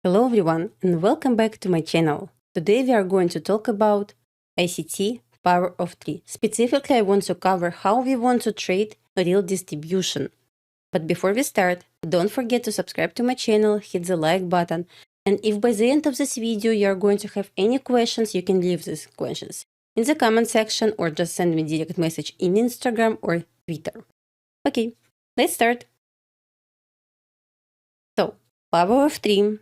Hello everyone and welcome back to my channel. Today we are going to talk about ICT Power of 3. Specifically, I want to cover how we want to trade real distribution. But before we start, don't forget to subscribe to my channel, hit the like button, and if by the end of this video you are going to have any questions, you can leave these questions in the comment section or just send me direct message in Instagram or Twitter. Okay, let's start. So, Power of 3.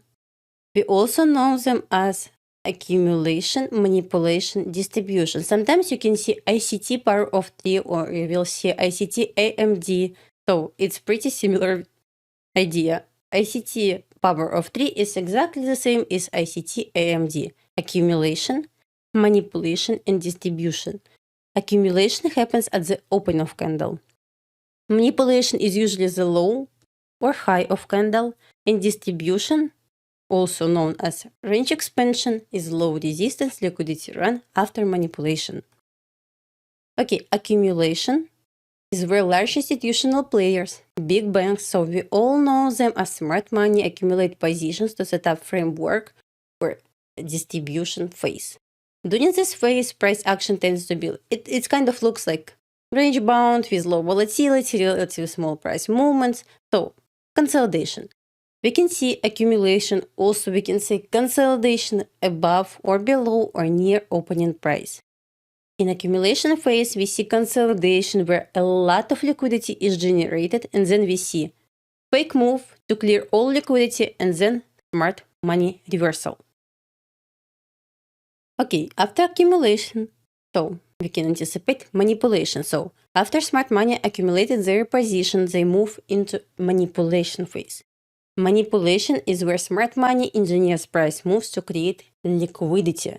We also know them as accumulation, manipulation, distribution. Sometimes you can see ICT power of 3 or you will see ICT AMD. So it's pretty similar idea. ICT power of 3 is exactly the same as ICT AMD. Accumulation, manipulation, and distribution. Accumulation happens at the open of candle. Manipulation is usually the low or high of candle, and distribution, also known as range expansion, is low resistance liquidity run after manipulation. Okay, accumulation is where large institutional players, big banks, so we all know them as smart money, accumulate positions to set up framework for distribution phase. During this phase, price action tends to be, it kind of looks like range bound with low volatility, relatively small price movements, so consolidation. We can see accumulation, also we can say consolidation above or below or near opening price. In accumulation phase, we see consolidation where a lot of liquidity is generated, and then we see fake move to clear all liquidity and then smart money reversal. Okay, after accumulation, so we can anticipate manipulation. So after smart money accumulated their position, they move into manipulation phase. Manipulation is where smart money engineers price moves to create liquidity.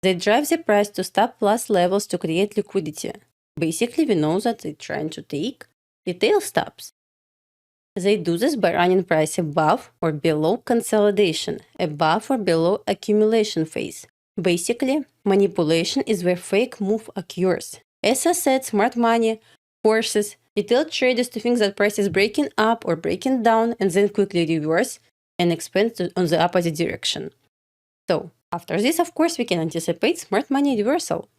They drive the price to stop-loss levels to create liquidity. Basically, we know that they're trying to take retail stops. They do this by running price above or below consolidation, above or below accumulation phase. Basically, manipulation is where fake move occurs. As I said, smart money forces retail traders to think that price is breaking up or breaking down and then quickly reverse and expand on the opposite direction. So, after this, of course, we can anticipate smart money reversal.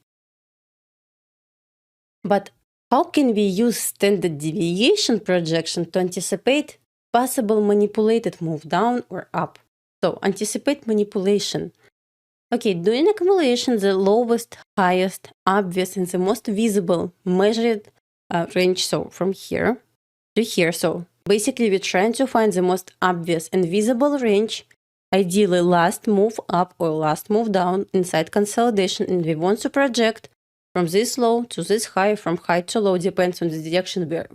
But how can we use standard deviation projection to anticipate possible manipulated move down or up? So, anticipate manipulation. Okay, during accumulation, the lowest, highest, obvious, and the most visible measured range, so from here to here. So basically, we're trying to find the most obvious and visible range, ideally last move up or last move down inside consolidation, and we want to project from this low to this high, from high to low, depends on the direction where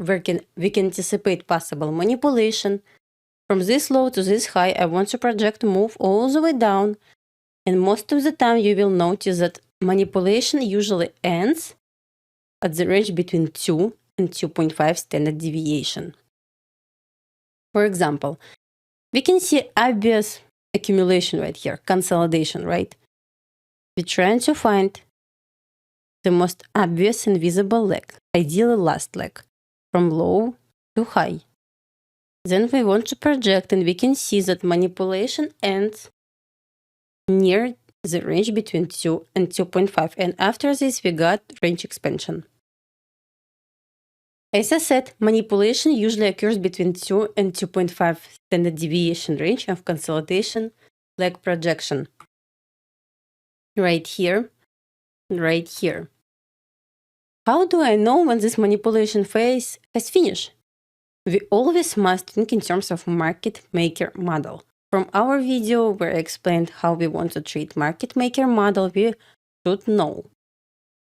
we can anticipate possible manipulation. From this low to this high, I want to project move all the way down, and most of the time you will notice that manipulation usually ends at the range between 2 and 2.5 standard deviation. For example, we can see obvious accumulation right here, consolidation, right? We're trying to find the most obvious and visible leg, ideally last leg, from low to high. Then we want to project, and we can see that manipulation ends near the range between 2 and 2.5, and after this we got range expansion. As I said, manipulation usually occurs between 2 and 2.5 standard deviation range of consolidation leg projection. Right here, right here. How do I know when this manipulation phase has finished? We always must think in terms of market maker model. From our video where I explained how we want to treat market maker model, we should know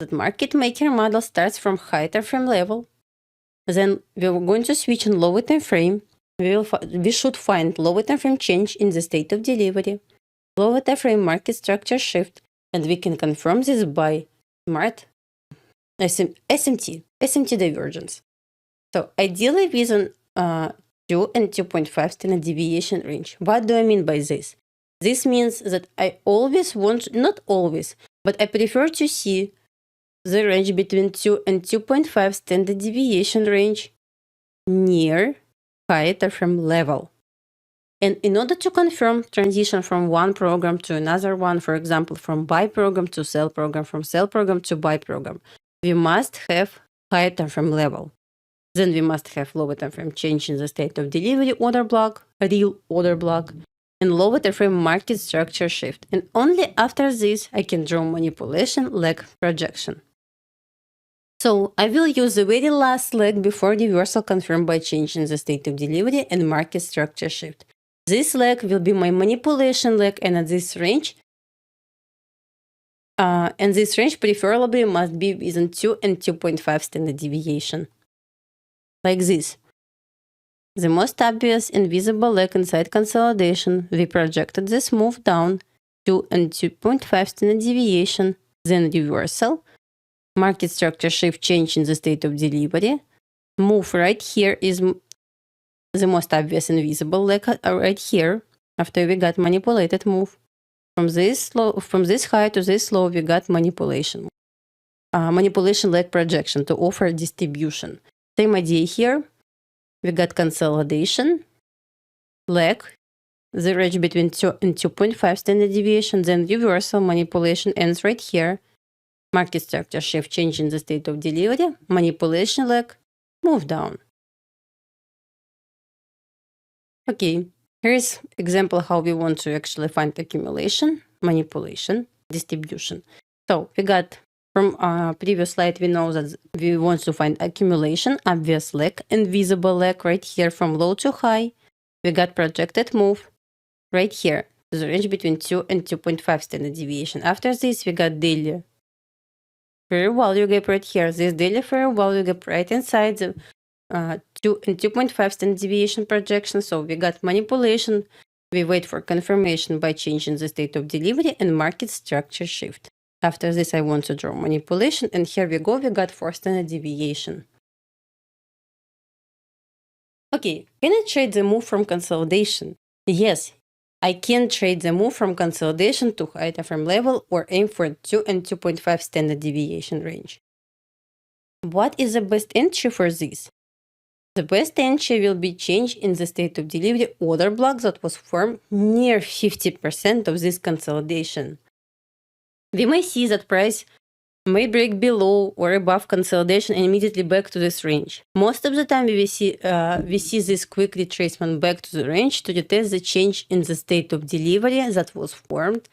that market maker model starts from high time frame level. Then we're going to switch in lower time frame. We should find lower time frame change in the state of delivery, lower time frame market structure shift, and we can confirm this by smart SMT divergence. So ideally within 2 and 2.5 standard deviation range. What do I mean by this? This means that I always want, not always, but I prefer to see the range between 2 and 2.5 standard deviation range near higher time frame level. And in order to confirm transition from one program to another one, for example, from buy program to sell program, from sell program to buy program, we must have higher time frame level. Then we must have lower time frame change in the state of delivery order block, real order block, and lower time frame market structure shift. And only after this, I can draw manipulation leg projection. So I will use the very last leg before reversal confirmed by change in the state of delivery and market structure shift. This leg will be my manipulation leg, and at this range, preferably must be within 2 and 2.5 standard deviation. Like this. The most obvious and visible leg inside consolidation, we projected this move down 2 and 2.5 standard deviation, then reversal, market structure shift change in the state of delivery. Move right here is the most obvious and visible leg right here, after we got manipulated move. From this high to this low, we got manipulation. Manipulation leg projection to offer distribution. Same idea here. We got consolidation, leg, the range between 2 and 2.5 standard deviation, then reversal, manipulation ends right here. Market structure shift change in the state of delivery, manipulation leg, move down. Okay, here's example how we want to actually find accumulation, manipulation, distribution. So we got from our previous slide, we know that we want to find accumulation, obvious leg, and visible leg right here from low to high. We got projected move right here, the range between 2 and 2.5 standard deviation. After this, we got daily fair value gap right here. This daily fair value gap right inside the 2 and 2.5 standard deviation projection. So we got manipulation. We wait for confirmation by changing the state of delivery and market structure shift. After this, I want to draw manipulation, and here we go, we got 4 standard deviation. Okay, can I trade the move from consolidation? Yes, I can trade the move from consolidation to high time frame level or aim for 2 and 2.5 standard deviation range. What is the best entry for this? The best entry will be change in the state of delivery order block that was formed near 50% of this consolidation. We may see that price may break below or above consolidation and immediately back to this range. Most of the time we see this quick retracement back to the range to detect the change in the state of delivery that was formed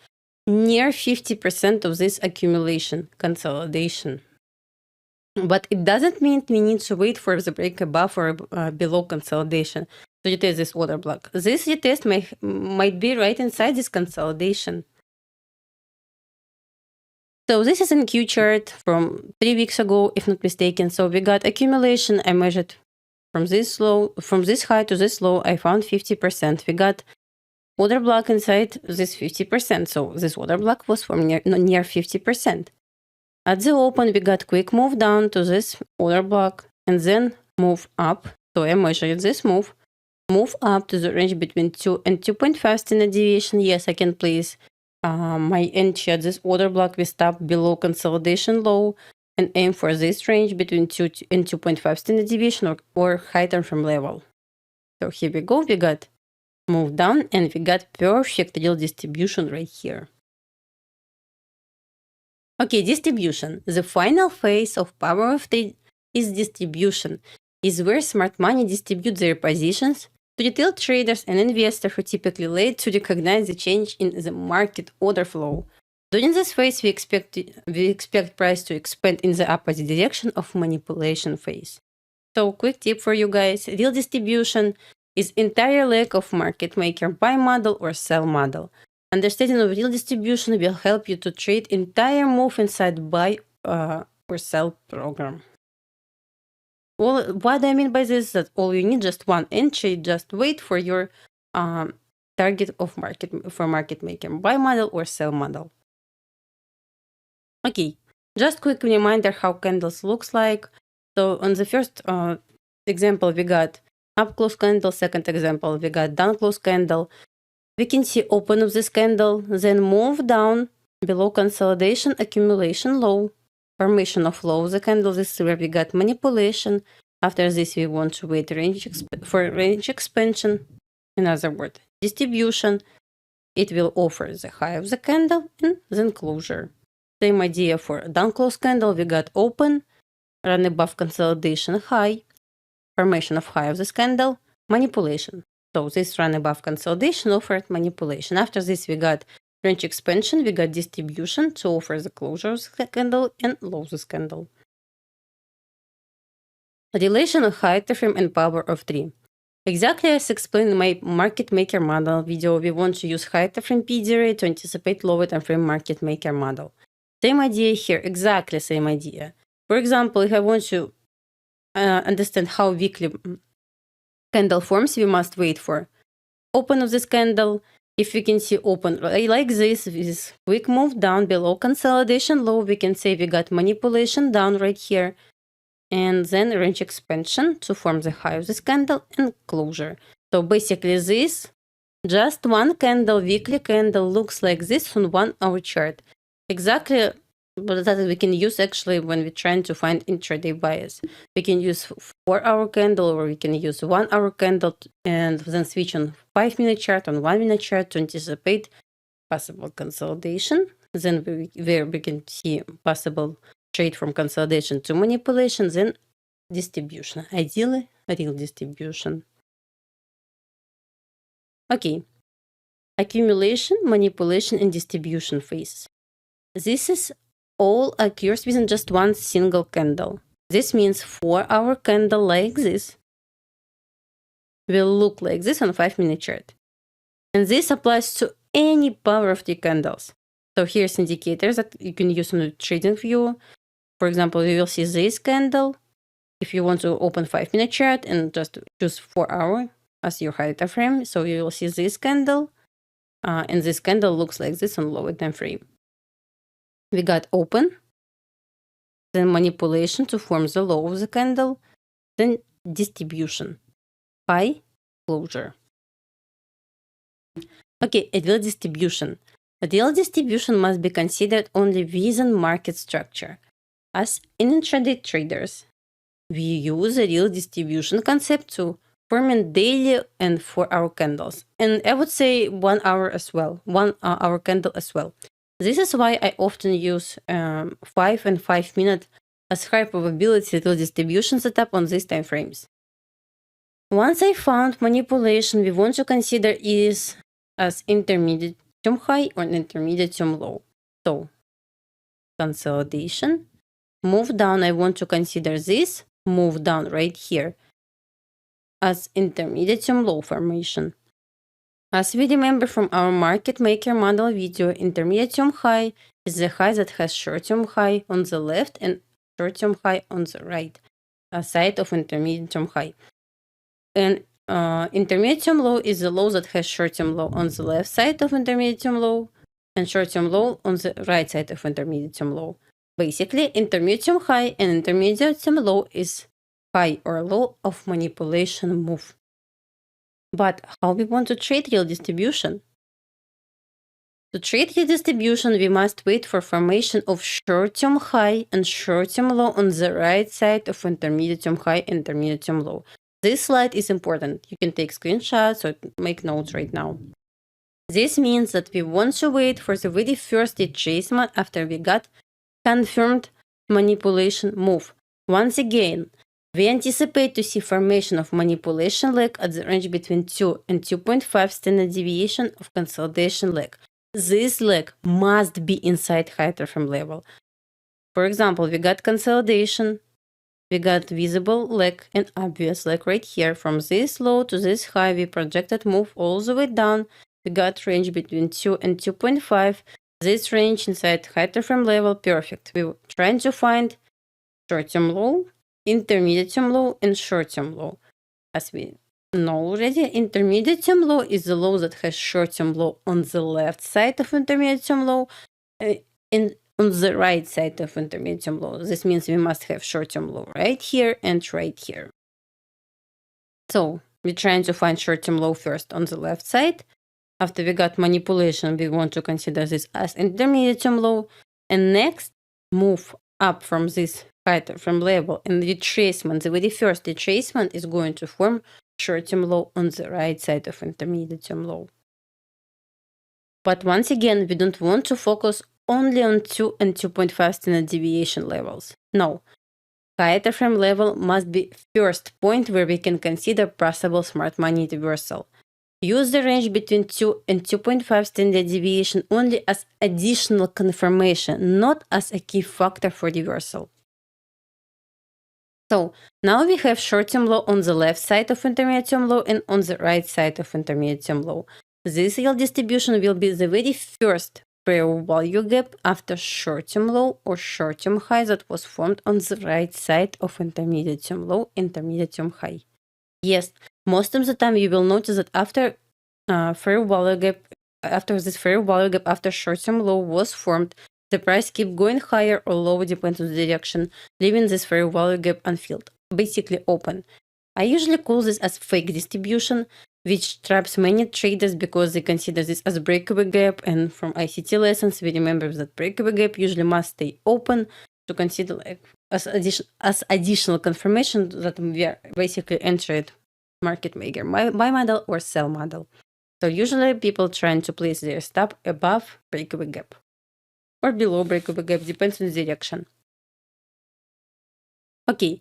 near 50% of this accumulation consolidation. But it doesn't mean we need to wait for the break above or below consolidation to detect this order block. This retest might be right inside this consolidation. So this is in Q chart from 3 weeks ago, if not mistaken. So we got accumulation. I measured from this high to this low. I found 50%. We got order block inside this 50%. So this order block was from near 50%. At the open, we got quick move down to this order block and then move up. So I measured this move up to the range between 2 and 2.5 standard deviation. Yes, I can place my entry at this order block with stop below consolidation low and aim for this range between 2 and 2.5 standard deviation or high time frame level. So here we go, we got move down and we got perfect real distribution right here. Okay, distribution. The final phase of power of trade is distribution, is where smart money distributes their positions to retail traders and investors who typically late to recognize the change in the market order flow. During this phase, we expect price to expand in the opposite direction of manipulation phase. So, quick tip for you guys: real distribution is entire leg of market maker buy model or sell model. Understanding of real distribution will help you to trade entire move inside buy or sell program. Well, what I mean by this is that all you need just one entry, just wait for your target of market maker, buy model or sell model. Okay, just quick reminder how candles looks like. So on the first example, we got up close candle. Second example, we got down close candle. We can see open of this candle, then move down below consolidation, accumulation low. Formation of low the candle. This is where we got manipulation. After this, we want to wait for range expansion. In other words, distribution. It will offer the high of the candle and then closure. Same idea for down close candle. We got open, run above consolidation high, formation of high of this candle, manipulation. So this run above consolidation offered manipulation. After this, we got range expansion, we got distribution to offer the closure of the candle and low this candle. Relation of high frame and power of 3. Exactly as explained in my market maker model video, we want to use high frame PDRA to anticipate lower time frame market maker model. Same idea here, exactly same idea. For example, if I want to understand how weekly candle forms, we must wait for open of this candle. If we can see open like this, with quick move down below consolidation low, we can say we got manipulation down right here, and then range expansion to form the high of this candle and closure. So basically this, just one candle, weekly candle, looks like this on 1 hour chart. Exactly that we can use actually when we're trying to find intraday bias. We can use 4 hour candle, or we can use 1 hour candle and then switch on 5-minute chart, on 1-minute chart to anticipate possible consolidation. Then we can see possible trade from consolidation to manipulation, then distribution. Ideally, real distribution. Okay. Accumulation, manipulation, and distribution phases. This is all occurs within just one single candle. This means 4 hour candle like this will look like this on 5-minute chart. And this applies to any power of 3 candles. So here's indicators that you can use on the trading view. For example, you will see this candle. If you want to open 5-minute chart and just choose 4 hour as your high time frame, so you will see this candle, and this candle looks like this on lower time frame. We got open, then manipulation to form the low of the candle, then distribution, high, closure. Okay, ideal distribution. Ideal distribution must be considered only within market structure. As in intraday traders, we use a real distribution concept to forming daily and 4-hour candles. And I would say 1 hour as well, 1 hour candle as well. This is why I often use 5 and 5-minute as high probability real distribution setup on these time frames. Once I found manipulation, we want to consider is as intermediate term high or intermediate term low. So consolidation, move down, I want to consider this move down right here as intermediate term low formation. As we remember from our market maker model video, intermediate term high is the high that has short term high on the left and short term high on the right side of intermediate term high. And intermediate term low is the low that has short term low on the left side of intermediate term low and short term low on the right side of intermediate term low. Basically, intermediate term high and intermediate term low is high or low of manipulation move. But how we want to trade real distribution? To trade real distribution, we must wait for formation of short-term high and short-term low on the right side of intermediate-term high and intermediate-term low. This slide is important. You can take screenshots or make notes right now. This means that we want to wait for the very first retracement after we got confirmed manipulation move. Once again, we anticipate to see formation of manipulation leg at the range between 2 and 2.5 standard deviation of consolidation leg. This leg must be inside high time level. For example, we got consolidation, we got visible leg and obvious leg right here. From this low to this high, we projected move all the way down. We got range between 2 and 2.5. This range inside high time level, perfect. We were trying to find short-term low, intermediate-term low, and short-term low. As we know already, intermediate-term low is the low that has short-term low on the left side of intermediate-term low and on the right side of intermediate-term low. This means we must have short-term low right here and right here. So we're trying to find short-term low first on the left side. After we got manipulation, we want to consider this as intermediate-term low. And next, move up from this high time level and retracement. The very first retracement is going to form short-term low on the right side of intermediate-term low. But once again, we don't want to focus only on 2 and 2.5 standard deviation levels. No. Higher frame level must be first point where we can consider possible smart money reversal. Use the range between 2 and 2.5 standard deviation only as additional confirmation, not as a key factor for reversal. So now we have short-term low on the left side of intermediate-term low and on the right side of intermediate-term low. This yield distribution will be the very first fair value gap after short-term low or short-term high that was formed on the right side of intermediate-term low, intermediate-term high. Yes, most of the time you will notice that after fair value gap, after this fair value gap after short-term low was formed, the price keep going higher or lower depends on the direction, leaving this fair value gap unfilled, basically open. I usually call this as fake distribution, which traps many traders because they consider this as a breakaway gap, and from ICT lessons we remember that breakaway gap usually must stay open to consider as additional confirmation that we are basically entered market maker buy model or sell model. So usually people trying to place their stop above breakaway gap or below breakaway gap, depends on the direction. Okay,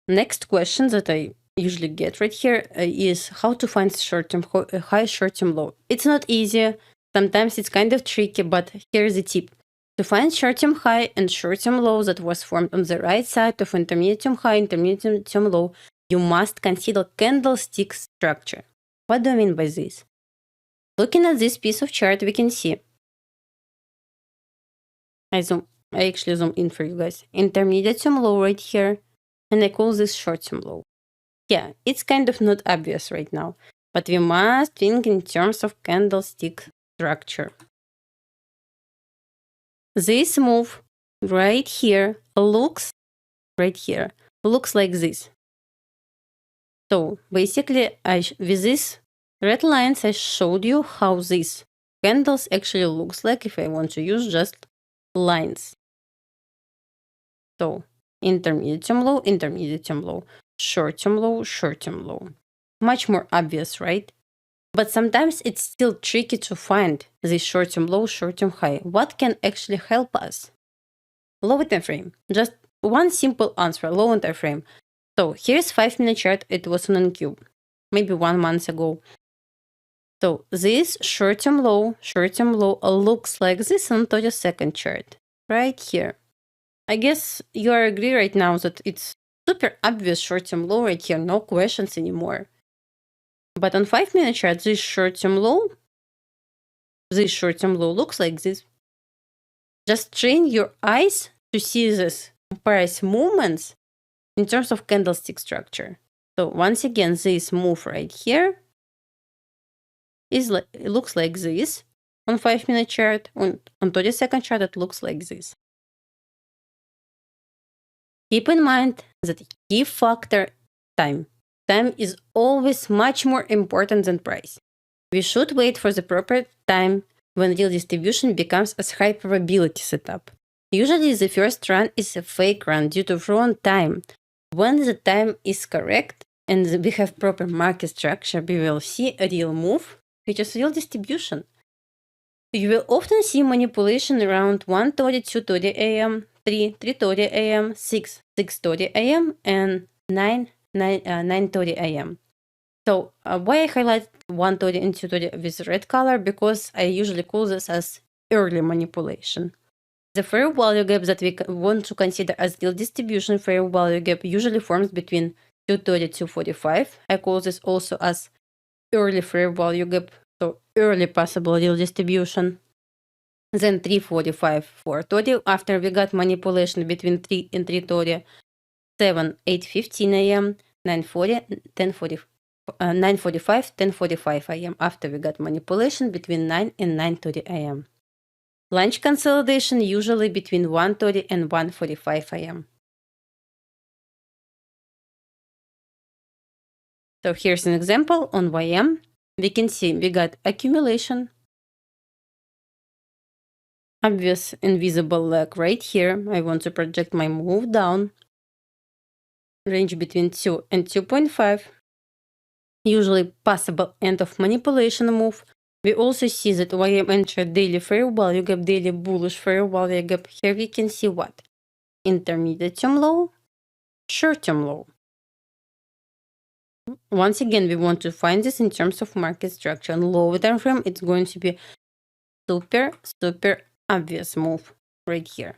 next question that I usually get right here is how to find short-term high, short-term low. It's not easy. Sometimes it's kind of tricky, but here's the tip. To find short-term high and short-term low that was formed on the right side of intermediate-term high, intermediate-term low, you must consider candlestick structure. What do I mean by this? Looking at this piece of chart, we can see. I actually zoom in for you guys. Intermediate-term low right here, and I call this short-term low. Yeah, it's kind of not obvious right now, but we must think in terms of candlestick structure. This move right here looks like this. So basically, with these red lines, I showed you how this candles actually looks like if I want to use just lines. So intermediate-term low, intermediate-term low. Short-term low, short-term low. Much more obvious, right? But sometimes it's still tricky to find this short-term low, short-term high. What can actually help us? Lower time frame. Just one simple answer, lower time frame. So here's 5-minute chart. It was on Cube, maybe 1 month ago. So this short-term low looks like this on 30-second chart, right here. I guess you agree right now that it's super obvious short-term low right here, no questions anymore. But on 5-minute chart, this short-term low looks like this. Just train your eyes to see this price movements in terms of candlestick structure. So once again, this move right here it looks like this on 5-minute chart. On 30-second chart, it looks like this. Keep in mind that key factor time. Time is always much more important than price. We should wait for the proper time when real distribution becomes a high probability setup. Usually the first run is a fake run due to wrong time. When the time is correct and we have proper market structure, we will see a real move, which is real distribution. You will often see manipulation around 1:30, 2:30 a.m., 3:30 a.m., 6:30 a.m., and 9:30 a.m. So why I highlight 1:30 and 2:30 with red color? Because I usually call this as early manipulation. The fair value gap that we want to consider as real distribution fair value gap usually forms between 2:30 to 2:45. I call this also as early fair value gap, so early possible real distribution. Then 3:45, 4:30 after we got manipulation between 3 and 3:30, 7, 8:15 a.m., 9:40, 10:40, 9:45, 10:45 a.m. after we got manipulation between 9 and 9:30 a.m. Lunch consolidation usually between 1:30 and 1:45 a.m. So here's an example on YM. We can see we got accumulation, obvious invisible leg right here. I want to project my move down, range between 2 and 2.5. usually possible end of manipulation move. We also see that YM entered daily fair value gap, daily bullish fair value gap. Here we can see what? Intermediate term low, short term low. Once again, we want to find this in terms of market structure. And lower time frame, it's going to be super obvious move right here.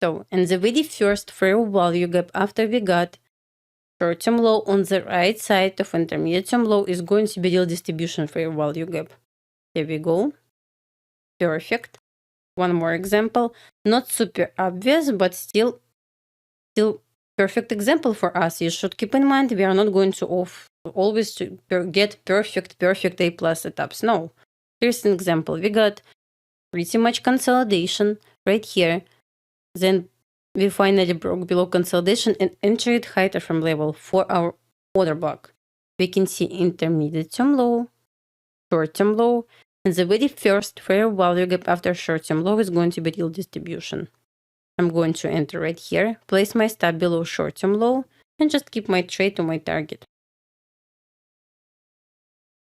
So, and the very first fair value gap after we got short-term low on the right side of intermediate-term low is going to be real distribution fair value gap. Here we go. Perfect. One more example. Not super obvious, but still perfect example for us. You should keep in mind we are not going to always get perfect A plus setups. No. Here's an example. We got pretty much consolidation right here. Then we finally broke below consolidation and entered higher from level for our order block. We can see intermediate term low, short term low, and the very first fair value gap after short term low is going to be real distribution. I'm going to enter right here, place my stop below short term low, and just keep my trade to my target.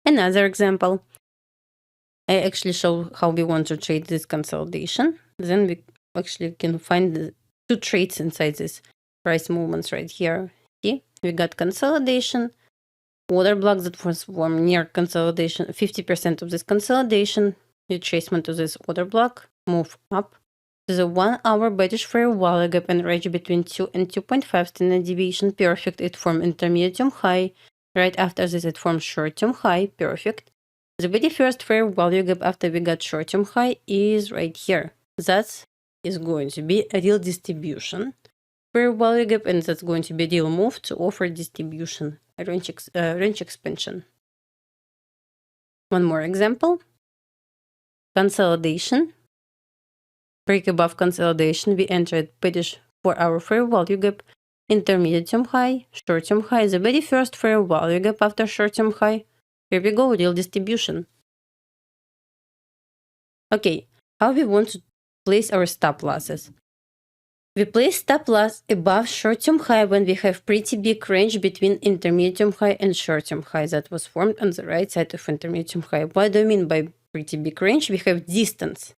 Another example. I actually show how we want to trade this consolidation. Then we actually can find the two trades inside this price movements right here. See, we got consolidation, order block that was formed near consolidation, 50% of this consolidation, retracement to this order block, move up. There's a 1 hour bearish fair value gap and range between 2 and 2.5 standard deviation. Perfect. It formed intermediate term high. Right after this, it formed short term high. Perfect. The very first fair value gap after we got short term high is right here. That is going to be a real distribution fair value gap, and that's going to be a real move to offer distribution range expansion. One more example. Consolidation. Break above consolidation, we entered bearish for our fair value gap, intermediate term high, short term high, the very first fair value gap after short term high. Here we go, real distribution. Okay, how we want to place our stop losses? We place stop loss above short term high when we have pretty big range between intermediate term high and short term high that was formed on the right side of intermediate term high. What do I mean by pretty big range? We have distance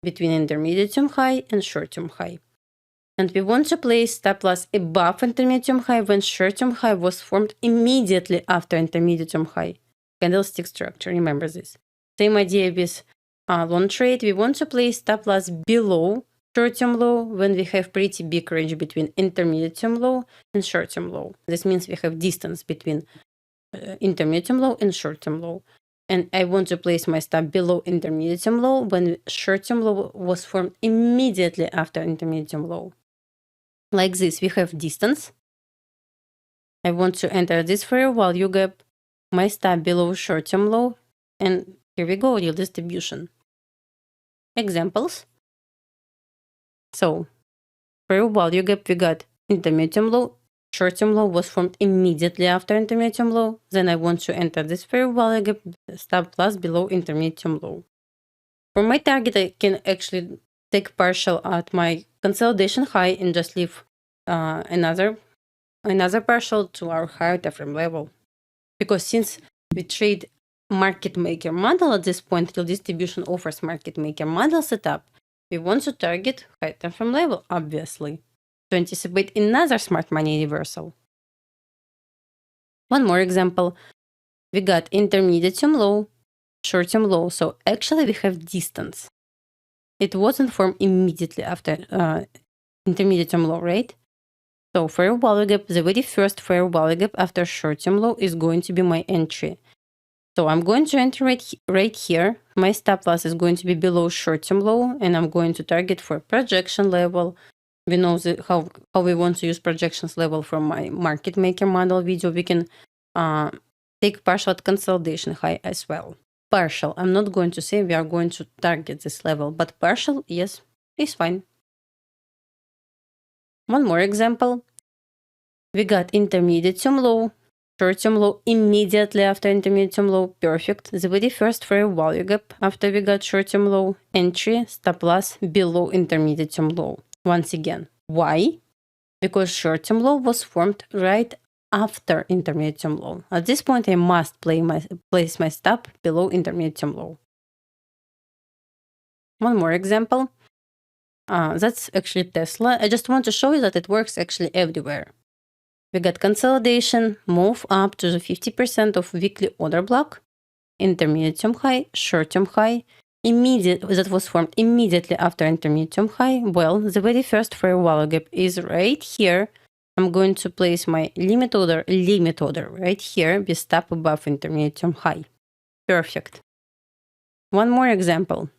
between intermediate term high and short term high. And we want to place stop loss above intermediate term high when short term high was formed immediately after intermediate term high. Candlestick structure, remember this. Same idea with long trade. We want to place stop loss below short term low when we have pretty big range between intermediate term low and short term low. This means we have distance between intermediate term low and short term low. And I want to place my stop below intermediate term low when short term low was formed immediately after intermediate term low. Like this, we have distance. I want to enter this fair value gap, my stop below short term low, and here we go, real distribution. Examples. So, fair value gap, we got intermediate term low, short term low was formed immediately after intermediate term low. Then I want to enter this fair value gap, stop loss below intermediate term low. For my target, I can actually take partial at my consolidation high and just leave another partial to our higher time frame level. Because since we trade market maker model at this point, real distribution offers market maker model setup, we want to target higher time frame level, obviously, to anticipate another smart money reversal. One more example. We got intermediate term low, short term low, so actually we have distance. It wasn't formed immediately after intermediate term low, right? So fair value gap, the very first fair value gap after short term low is going to be my entry. So I'm going to enter right here. My stop loss is going to be below short term low, and I'm going to target for projection level. We know how we want to use projections level from my market maker model video. We can take partial at consolidation high as well. Partial, I'm not going to say we are going to target this level, but partial, yes, is fine. One more example. We got intermediate term low, short term low immediately after intermediate term low. Perfect. The very first fair value gap after we got short term low, entry, stop loss below intermediate term low. Once again, why? Because short term low was formed right after intermediate low. At this point, I must place my stop below intermediate low. One more example. That's actually Tesla. I just want to show you that it works actually everywhere. We got consolidation, move up to the 50% of weekly order block, intermediate high, short-term high, that was formed immediately after intermediate high. Well, the very first fair value gap is right here. I'm going to place my limit order right here with stop above intermediate high. Perfect. One more example.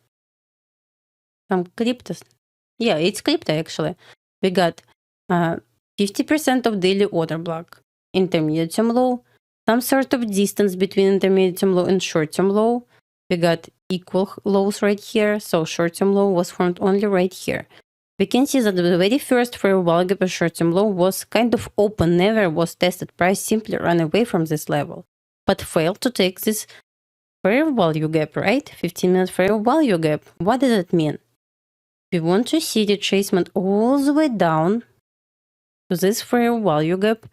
Some cryptos. Yeah, it's crypto actually. We got 50% of daily order block, intermediate low, some sort of distance between intermediate low and short-term low. We got equal lows right here, so short-term low was formed only right here. We can see that the very first fair value gap of short-term low was kind of open, never was tested. Price simply ran away from this level, but failed to take this fair value gap, right? 15-minute fair value gap. What does it mean? We want to see retracement all the way down to this fair value gap.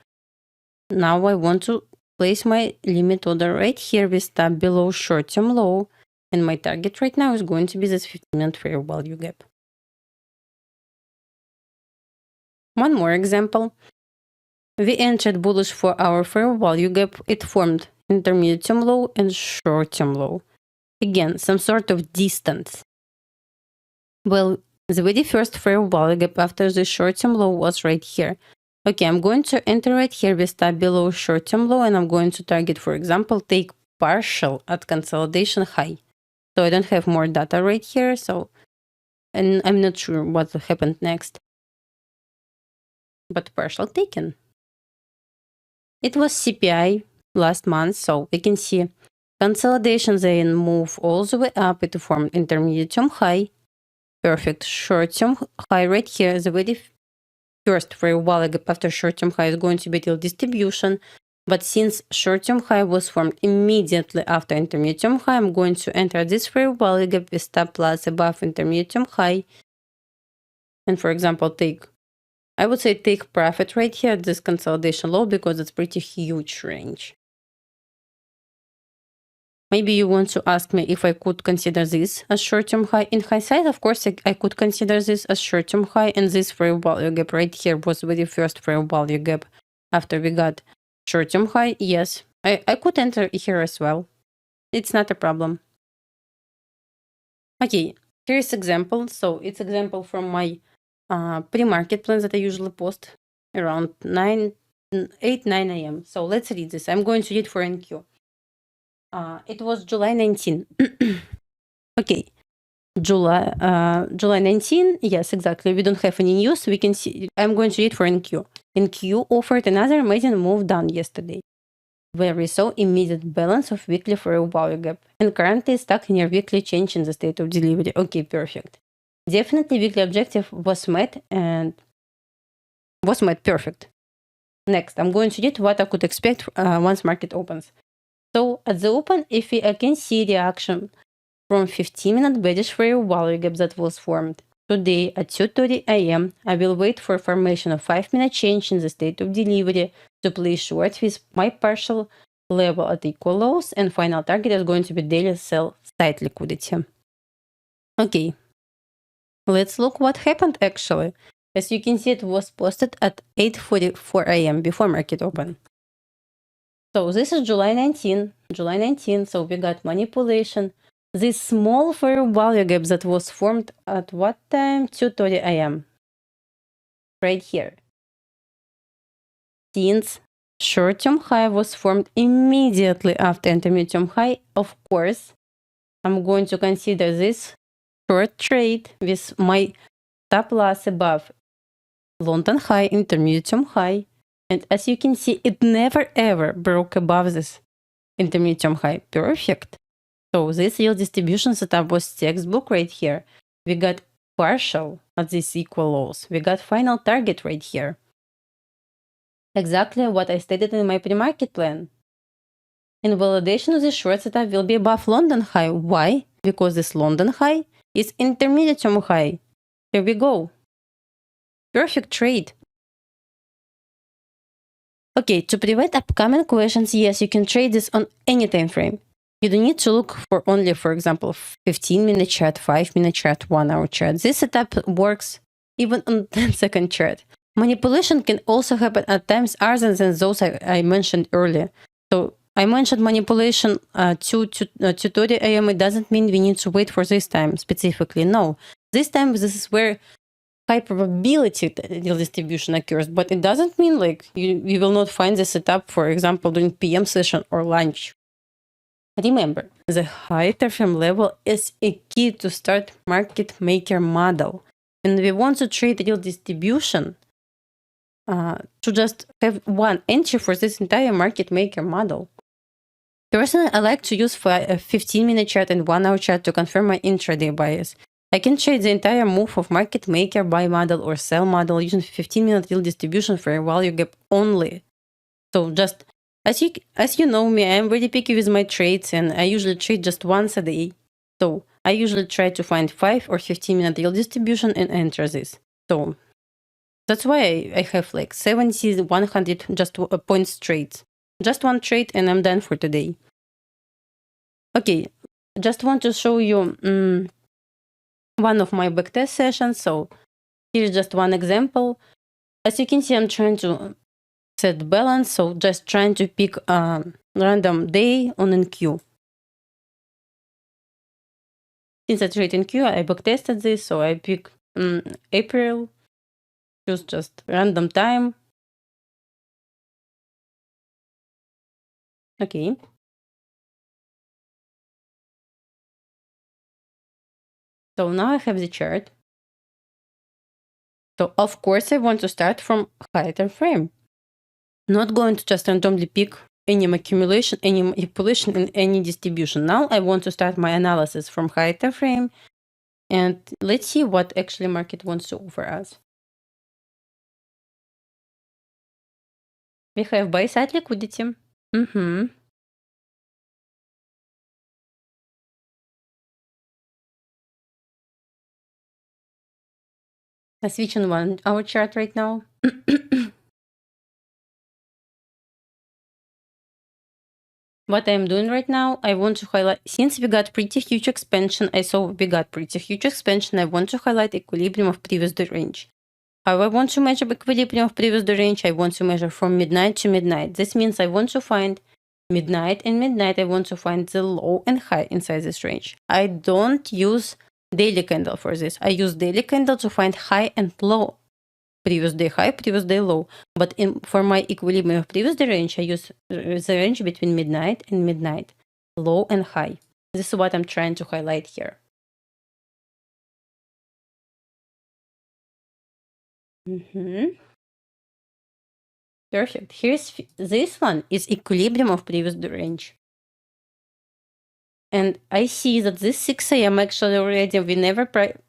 Now I want to place my limit order right here with stop below short-term low, and my target right now is going to be this 15-minute fair value gap. One more example. We entered bullish for our fair value gap. It formed intermediate low and short-term low. Again, some sort of distance. Well, the very first fair value gap after the short-term low was right here. Okay, I'm going to enter right here with stop below short-term low, and I'm going to target, for example, take partial at consolidation high. So I don't have more data right here, and I'm not sure what happened next. But partial taken. It was CPI last month, so we can see consolidation then move all the way up. It formed intermediate term high. Perfect. Short-term high right here. The very first fair value gap after short-term high is going to be till distribution. But since short-term high was formed immediately after intermediate term high, I'm going to enter this fair value gap with stop loss above intermediate term high. And for example, I would say take profit right here at this consolidation low, because it's pretty huge range. Maybe you want to ask me if I could consider this as short-term high. In hindsight, of course, I could consider this as short-term high, and this fair value gap right here was the very first fair value gap after we got short-term high. Yes, I could enter here as well. It's not a problem. Okay, here's example. So it's example from my pre-market plans that I usually post around 9 a.m. So let's read this. I'm going to read for NQ. It was July 19. Okay, July 19. Yes, exactly. We don't have any news. We can see. I'm going to read for NQ. NQ offered another amazing move down yesterday, where we saw immediate balance of weekly fair value gap, and currently stuck near weekly change in the state of delivery. Okay, perfect. Definitely weekly objective was met, and was met perfect. Next, I'm going to read what I could expect once market opens. So at the open, if I can see reaction from 15-minute bearish fair value gap that was formed today at 2:30 a.m., I will wait for formation of 5-minute change in the state of delivery to play short with my partial level at equal lows, and final target is going to be daily sell side liquidity. Okay, let's look what happened actually. As you can see, it was posted at 8:44 a.m. before market open. So this is July 19, so we got manipulation. This small fair value gap that was formed at what time? 2:30 a.m. Right here. Since short-term high was formed immediately after intermediate high, of course, I'm going to consider this short trade with my stop loss above London high, intermediate high. And as you can see, it never ever broke above this intermediate high. Perfect. So this yield distribution setup was textbook right here. We got partial at these equal lows. We got final target right here. Exactly what I stated in my pre-market plan. And validation of this short setup will be above London high. Why? Because this London high is intermediate high. Here we go. Perfect trade. Okay, to prevent upcoming questions, yes, you can trade this on any time frame. You don't need to look for only, for example, 15-minute chart, 5-minute chart, 1-hour chart. This setup works even on 10-second chart. Manipulation can also happen at times other than those I mentioned earlier. So I mentioned manipulation 2 to 30 a.m. It doesn't mean we need to wait for this time specifically. No, this time, this is where high probability deal distribution occurs, but it doesn't mean like you will not find the setup, for example, during PM session or lunch. Remember, the high time frame level is a key to start market maker model. And we want to trade real distribution to just have one entry for this entire market maker model. Personally, I like to use a 15-minute chart and 1-hour chart to confirm my intraday bias. I can trade the entire move of market maker buy model or sell model using 15-minute real distribution for a value gap only. So just as you know me, I am very picky with my trades, and I usually trade just once a day. So I usually try to find 5 or 15-minute real distribution and enter this. So that's why I have like 70, 100 just points trades. Just one trade and I'm done for today. Okay, just want to show you one of my backtest sessions. So here's just one example. As you can see, I'm trying to set balance. So just trying to pick a random day on NQ. Since I trade NQ, I backtested this. So I pick April, choose just random time. Okay. So now I have the chart. So of course I want to start from higher time frame. Not going to just randomly pick any accumulation, any manipulation, and any distribution. Now I want to start my analysis from higher time frame, and let's see what actually market wants to offer us. We have buy side liquidity. I switch on 1-hour chart right now. What I'm doing right now, I want to highlight, since we got pretty huge expansion, I want to highlight equilibrium of previous day range. How I want to measure equilibrium of previous day range? I want to measure from midnight to midnight. This means I want to find midnight and midnight. I want to find the low and high inside this range. I don't use daily candle for this. I use daily candle to find high and low. Previous day high, previous day low. But for my equilibrium of previous day range, I use the range between midnight and midnight, low and high. This is what I'm trying to highlight here. Perfect. Here's this one is equilibrium of previous day range. And I see that this 6 a.m. actually already,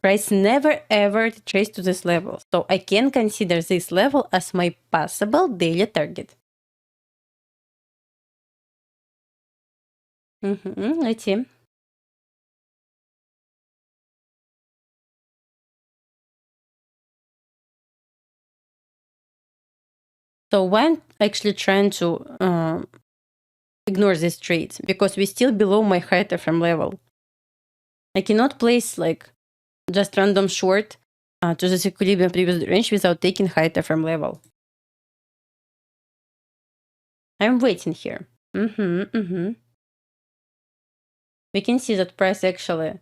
price never ever traced to this level. So I can consider this level as my possible daily target. Let's see. So why I'm actually trying to ignore these trades? Because we're still below my high time frame level. I cannot place like just random short to this equilibrium previous range without taking high time frame level. I'm waiting here. We can see that price actually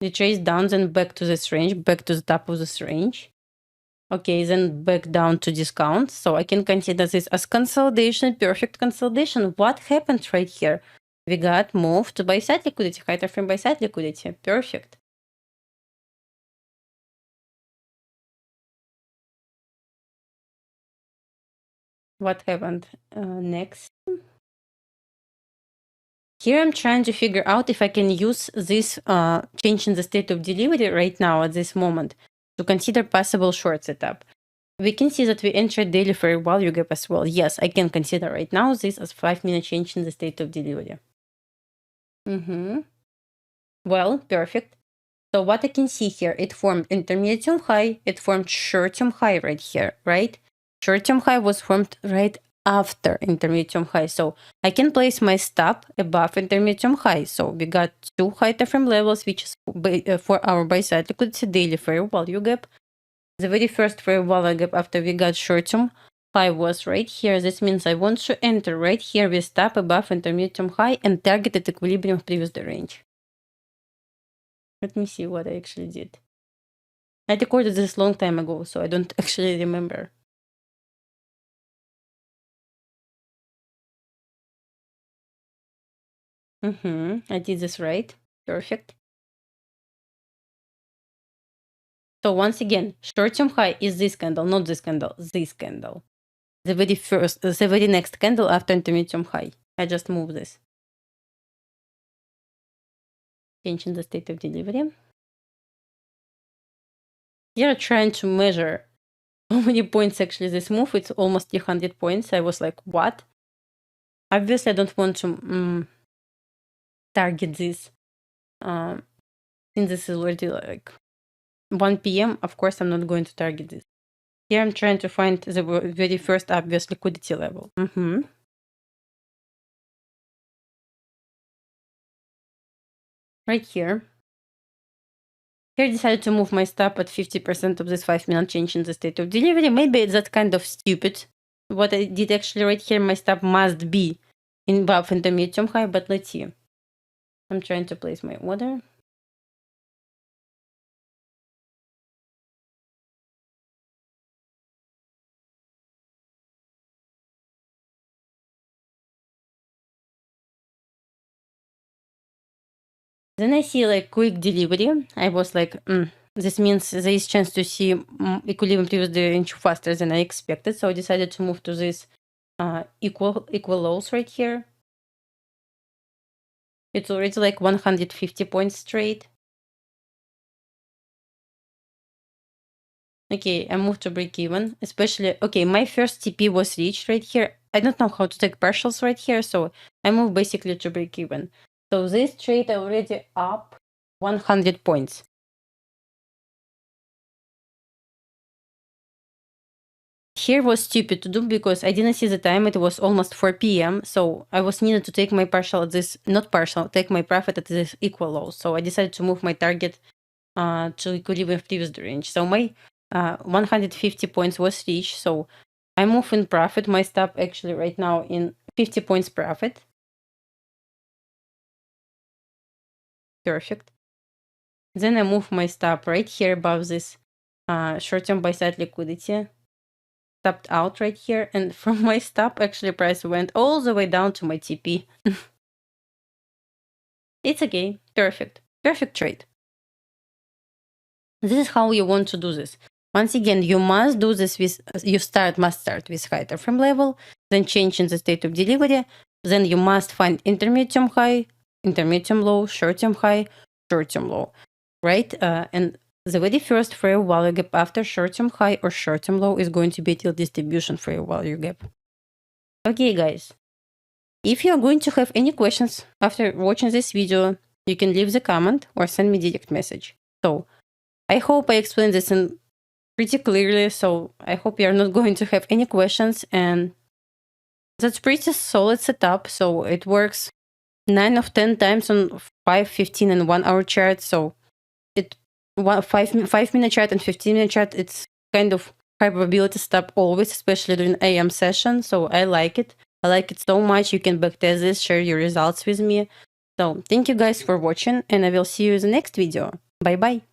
retraced down, then back to this range, back to the top of this range. Okay, then back down to discount. So I can consider this as consolidation, perfect consolidation. What happened right here? We got moved to buy side liquidity, high time frame buy side liquidity. Perfect. What happened next? Here I'm trying to figure out if I can use this change in the state of delivery right now at this moment to consider possible short setup. We can see that we entered daily fair value gap as well. Yes, I can consider right now this as 5-minute change in the state of delivery. Well, perfect. So what I can see here, it formed intermediate term high, it formed short term high right here, right? short-term high was formed right after intermediate high. So I can place my stop above intermediate high. So we got two high time frame levels, which is for our buy-side liquidity daily fair value gap. The very first fair value gap after we got short-term high was right here. This means I want to enter right here with stop above intermediate high and target at equilibrium of previous day range. Let me see what I actually did. I recorded this long time ago, so I don't actually remember. I did this right. Perfect. So once again, short-term high is this candle, not this candle, this candle. The very next candle after intermediate high. I just move this. Changing the state of delivery. Here trying to measure how many points actually this move. It's almost 300 points. I was like, what? Obviously, I don't want to target this. Since this is already like 1 p.m., of course, I'm not going to target this. Here I'm trying to find the very first obvious liquidity level. Right here. Here I decided to move my stop at 50% of this 5-minute change in the state of delivery. Maybe that's kind of stupid. What I did actually right here, my stop must be in above intermediate high, but let's see. I'm trying to place my order. Then I see like quick delivery. I was like, this means there is chance to see equilibrium previous day range faster than I expected. So I decided to move to this equal lows right here. It's already like 150 points straight. Okay, I moved to break even, especially, okay, my first TP was reached right here. I don't know how to take partials right here, so I moved basically to break even. So this trade already up 100 points. Here was stupid to do because I didn't see the time. It was almost 4 p.m. So I was needed to take my partial at this, not partial, take my profit at this equal low. So I decided to move my target to equilibrium previous range. So my 150 points was reached. So I move in profit. My stop actually right now in 50 points profit. Perfect. Then I move my stop right here above this short-term buy-side liquidity. Stopped out right here, and from my stop actually price went all the way down to my TP. It's okay. Perfect trade. This is how you want to do this. Once again, you must do this with must start with high time frame level, then change in the state of delivery, then you must find intermediate high, intermediate low, short-term high, short-term low, right? And the very first fair value gap after short-term high or short-term low is going to be till distribution fair value gap. Okay, guys. If you are going to have any questions after watching this video, you can leave the comment or send me direct message. So I hope I explained this in pretty clearly. So I hope you are not going to have any questions, and that's pretty solid setup. So it works 9 of 10 times on 5, 15, and 1 hour chart. So it 5-minute chart and 15-minute chart, it's kind of high probability stop always, especially during AM session. So I like it. I like it so much. You can backtest this, share your results with me. So thank you guys for watching, and I will see you in the next video. Bye bye.